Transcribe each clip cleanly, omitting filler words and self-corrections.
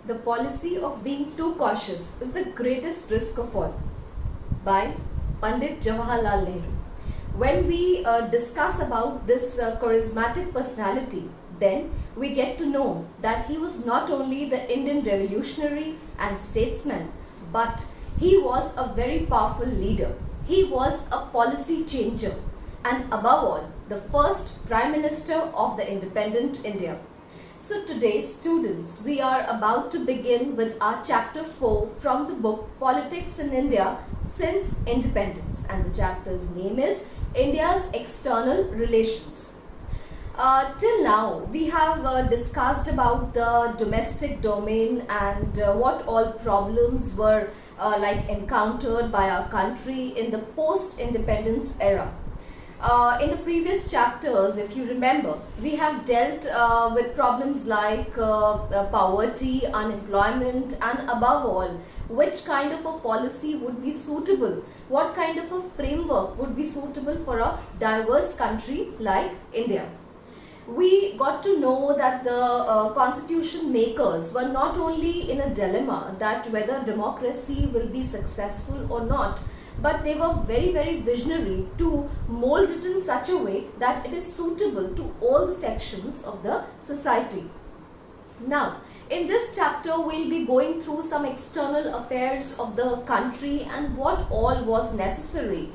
The policy of being too cautious is the greatest risk of all, by Pandit Jawaharlal Nehru. When we discuss about this charismatic personality, then we get to know that he was not only the Indian revolutionary and statesman, but he was a very powerful leader. He was a policy changer and above all, the first Prime Minister of the independent India. So today, students, we are about to begin with our chapter 4 from the book Politics in India Since Independence, and the chapter's name is India's External Relations. Till now, we have discussed about the domestic domain and what all problems were encountered by our country in the post-independence era. In the previous chapters, if you remember, we have dealt with problems like poverty, unemployment, and above all, which kind of a policy would be suitable, what kind of a framework would be suitable for a diverse country like India. We got to know that the constitution makers were not only in a dilemma that whether democracy will be successful or not, but they were very, very visionary to mold it in such a way that it is suitable to all the sections of the society. Now, in this chapter, we'll be going through some external affairs of the country and what all was necessary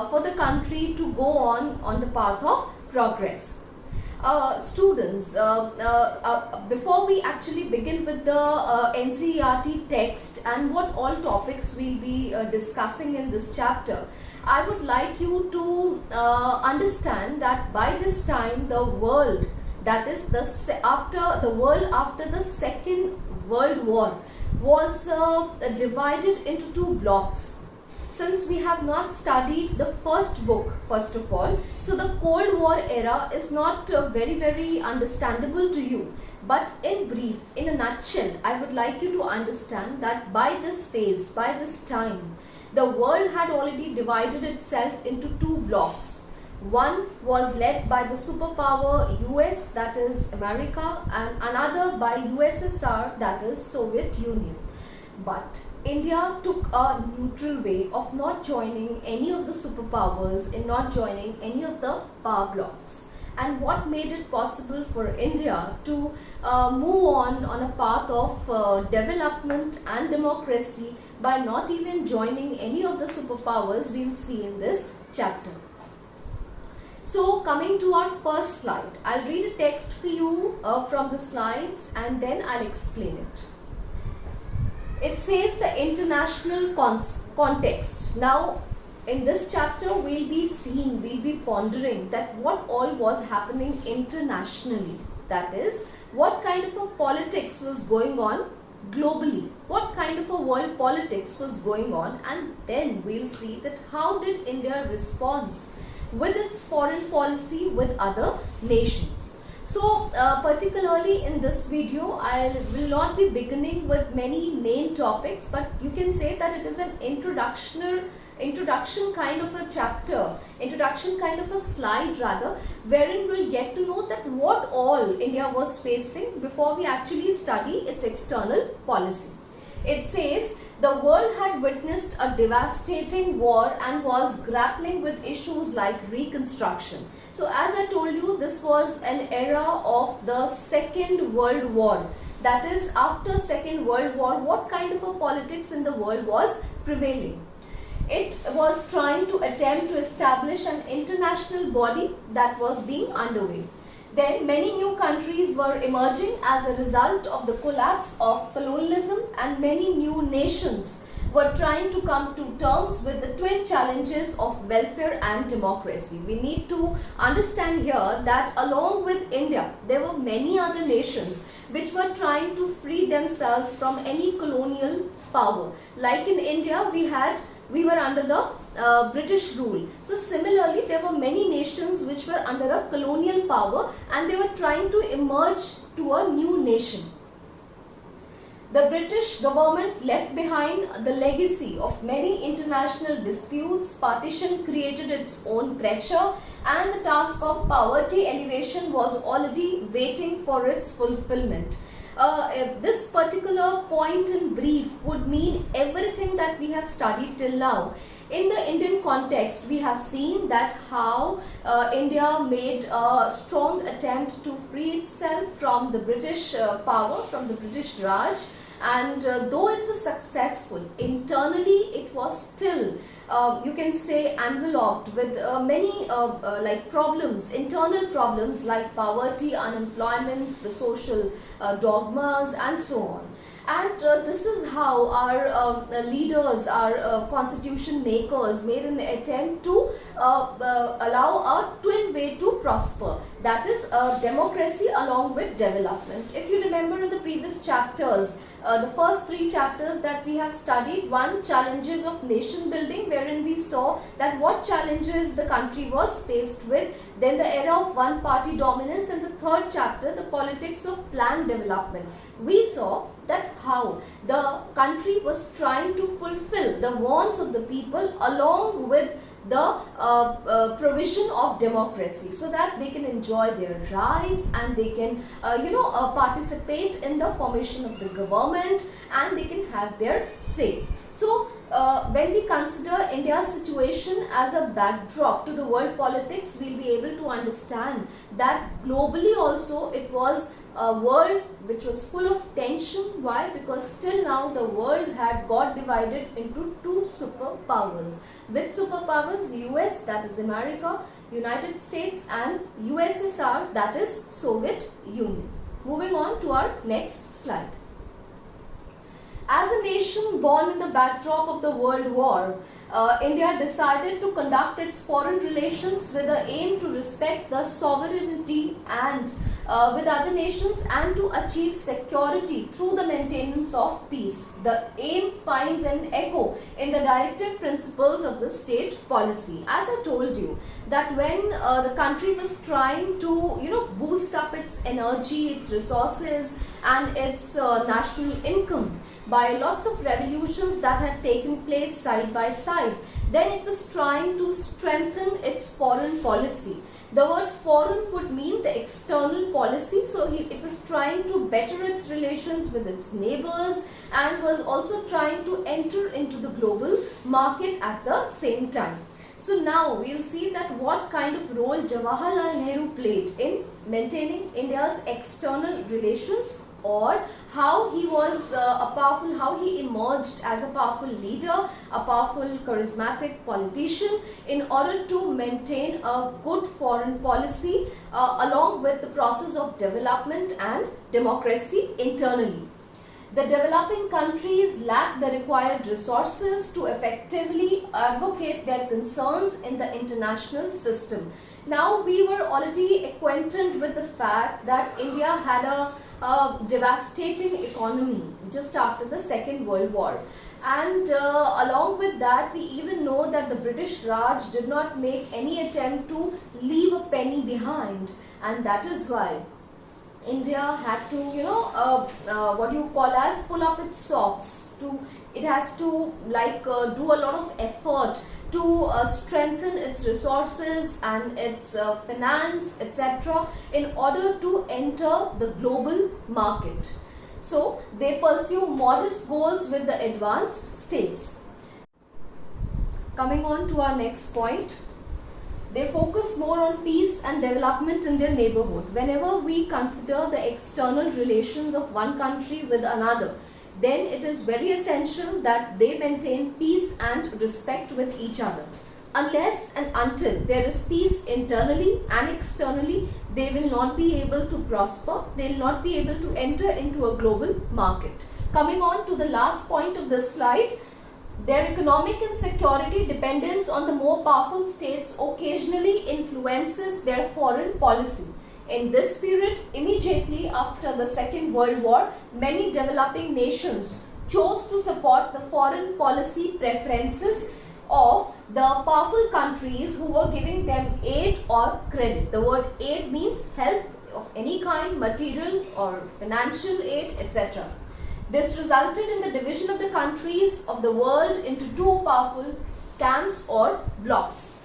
for the country to go on the path of progress. Students, before we actually begin with the NCERT text and what all topics we'll be discussing in this chapter, I would like you to understand that by this time the world, that is after the Second World War, was divided into two blocks. Since we have not studied the first book, first of all, so the Cold War era is not very, very understandable to you. But in brief, in a nutshell, I would like you to understand that by this phase, by this time, the world had already divided itself into two blocks. One was led by the superpower US, that is America, and another by USSR, that is Soviet Union. But India took a neutral way of not joining any of the superpowers, in not joining any of the power blocks. And what made it possible for India to move on a path of development and democracy by not even joining any of the superpowers, we'll see in this chapter. So coming to our first slide, I'll read a text for you from the slides and then I'll explain it. It says the international context. Now, in this chapter, we'll be pondering that what all was happening internationally. That is, what kind of a politics was going on globally, what kind of a world politics was going on, and then we'll see that how did India respond with its foreign policy with other nations. So particularly in this video, I will not be beginning with many main topics, but you can say that it is an introduction kind of a chapter, introduction kind of a slide rather, wherein we'll get to know that what all India was facing before we actually study its external policy. It says the world had witnessed a devastating war and was grappling with issues like reconstruction. So as I told you, this was an era of the Second World War. That is, after Second World War, what kind of a politics in the world was prevailing? It was trying to attempt to establish an international body that was being underway. Then many new countries were emerging as a result of the collapse of colonialism, and many new nations were trying to come to terms with the twin challenges of welfare and democracy. We need to understand here that along with India, there were many other nations which were trying to free themselves from any colonial power. Like in India, we were under the British rule. So similarly, there were many nations which were under a colonial power and they were trying to emerge to a new nation. The British government left behind the legacy of many international disputes. Partition created its own pressure, and the task of poverty elevation was already waiting for its fulfillment. this particular point in brief would mean everything that we have studied till now. In the Indian context, we have seen that how India made a strong attempt to free itself from the British power, from the British Raj, and though it was successful, internally it was still you can say enveloped with many like problems, internal problems like poverty, unemployment, the social dogmas and so on. And this is how our leaders, our constitution makers made an attempt to allow a twin way to prosper. That is democracy along with development. If you remember in the previous chapters, the first 3 chapters that we have studied, one, challenges of nation building, wherein we saw that what challenges the country was faced with, then the era of one party dominance, and the third chapter, the politics of planned development. We saw that how the country was trying to fulfill the wants of the people along with the provision of democracy, so that they can enjoy their rights and they can participate in the formation of the government and they can have their say. So when we consider India's situation as a backdrop to the world politics, we'll be able to understand that globally also it was a world which was full of tension. Why? Because still now the world had got divided into 2 superpowers. With superpowers, US, that is America, United States, and USSR, that is Soviet Union. Moving on to our next slide. As a nation born in the backdrop of the World War, India decided to conduct its foreign relations with the aim to respect the sovereignty and with other nations and to achieve security through the maintenance of peace. The aim finds an echo in the directive principles of the state policy. As I told you, that when the country was trying to boost up its energy, its resources and its national income by lots of revolutions that had taken place side by side, then it was trying to strengthen its foreign policy. The word foreign would mean the external policy, so it was trying to better its relations with its neighbors and was also trying to enter into the global market at the same time. So now we'll see that what kind of role Jawaharlal Nehru played in maintaining India's external relations, or how he was how he emerged as a powerful leader, a powerful charismatic politician in order to maintain a good foreign policy along with the process of development and democracy internally. The developing countries lack the required resources to effectively advocate their concerns in the international system. Now we were already acquainted with the fact that India had a devastating economy just after the Second World War, and along with that we even know that the British Raj did not make any attempt to leave a penny behind, and that is why India had to what you call as pull up its socks. It has to do a lot of effort to strengthen its resources and its finance, etc., in order to enter the global market. So they pursue modest goals with the advanced states. Coming on to our next point, they focus more on peace and development in their neighborhood. Whenever we consider the external relations of one country with another, then it is very essential that they maintain peace and respect with each other. Unless and until there is peace internally and externally, they will not be able to prosper, they will not be able to enter into a global market. Coming on to the last point of this slide, their economic and security dependence on the more powerful states occasionally influences their foreign policy. In this spirit, immediately after the Second World War, many developing nations chose to support the foreign policy preferences of the powerful countries who were giving them aid or credit. The word aid means help of any kind, material or financial aid, etc. This resulted in the division of the countries of the world into 2 powerful camps or blocks.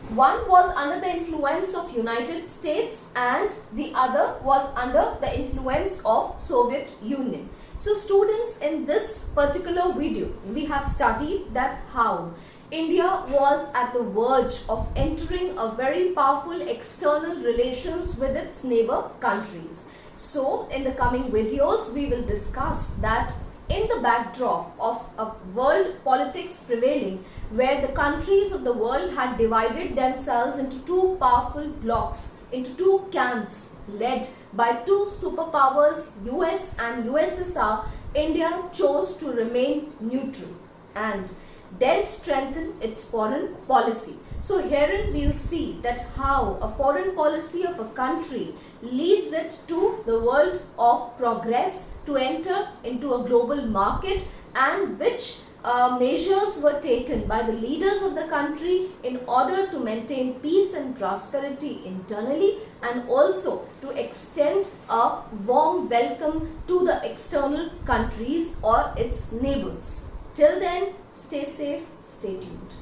One was under the influence of United States and the other was under the influence of Soviet Union. So students, in this particular video, we have studied that how India was at the verge of entering a very powerful external relations with its neighbor countries. So in the coming videos, we will discuss that in the backdrop of a world politics prevailing, where the countries of the world had divided themselves into two powerful blocs, into two camps led by two superpowers, US and USSR, India chose to remain neutral and then strengthen its foreign policy. So herein we will see that how a foreign policy of a country leads it to the world of progress, to enter into a global market, and which measures were taken by the leaders of the country in order to maintain peace and prosperity internally, and also to extend a warm welcome to the external countries or its neighbors. Till then, stay safe, stay tuned.